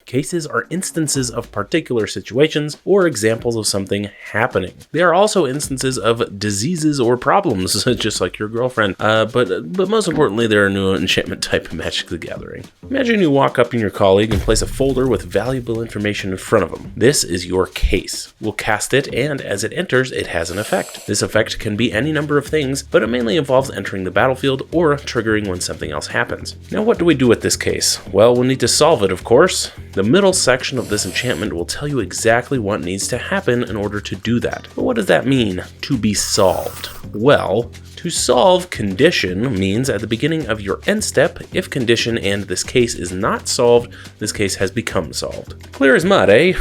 Cases are instances of particular situations or examples of something happening. They are also instances of diseases or problems, just like your girlfriend. But most importantly, they're a new enchantment type in Magic the Gathering. Imagine you walk up on your colleague and place a folder with valuable information in front of them. This is your case. We'll cast it, and as it enters, it has an effect. This effect can be any number of things, but it mainly involves entering the battlefield or triggering when something else happens. Now, what do we do with this case? Well, we'll need to solve it, of course. The middle section of this enchantment will tell you exactly what needs to happen in order to do that. But what does that mean, to be solved? Well, to solve condition means at the beginning of your end step, if condition and this case is not solved, this case has become solved. Clear as mud, eh?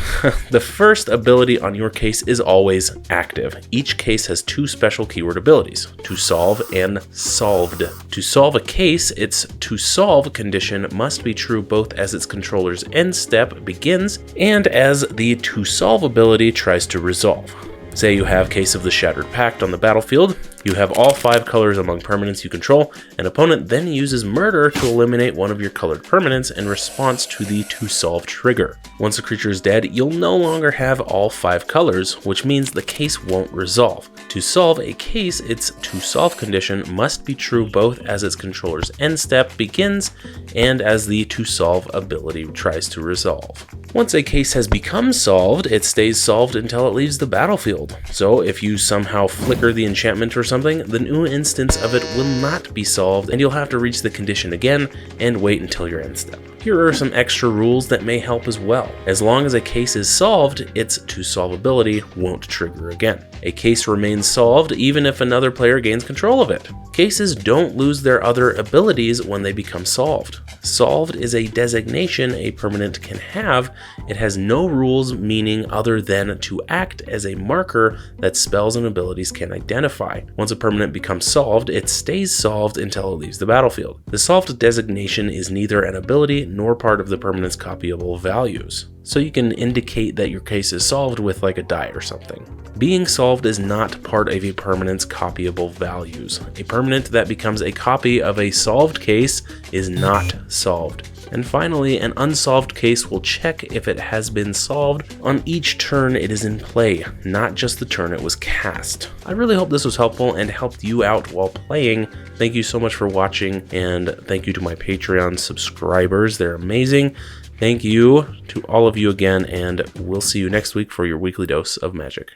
The first ability on your case is always active. Each case has two special keyword abilities, to solve and solved. To solve a case, its to solve condition must be true both as its controller's end step begins and as the to solve ability tries to resolve. Say you have Case of the Shattered Pact on the battlefield, you have all 5 colors among permanents you control, an opponent then uses Murder to eliminate one of your colored permanents in response to the to solve trigger. Once a creature is dead, you'll no longer have all 5 colors, which means the case won't resolve. To solve a case, its to solve condition must be true both as its controller's end step begins and as the to solve ability tries to resolve. Once a case has become solved, it stays solved until it leaves the battlefield. So if you somehow flicker the enchantment or something, the new instance of it will not be solved and you'll have to reach the condition again and wait until your end step. Here are some extra rules that may help as well. As long as a case is solved, its to solve ability won't trigger again. A case remains solved even if another player gains control of it. Cases don't lose their other abilities when they become solved. Solved is a designation a permanent can have. It has no rules meaning other than to act as a marker that spells and abilities can identify. Once a permanent becomes solved, it stays solved until it leaves the battlefield. The solved designation is neither an ability nor part of the permanent's copyable values. So you can indicate that your case is solved with like a die or something. Being solved is not part of a permanent's copyable values. A permanent that becomes a copy of a solved case is not solved. And finally, an unsolved case will check if it has been solved on each turn it is in play, not just the turn it was cast. I really hope this was helpful and helped you out while playing. Thank you so much for watching, and thank you to my Patreon subscribers. They're amazing. Thank you to all of you again, and we'll see you next week for your weekly dose of magic.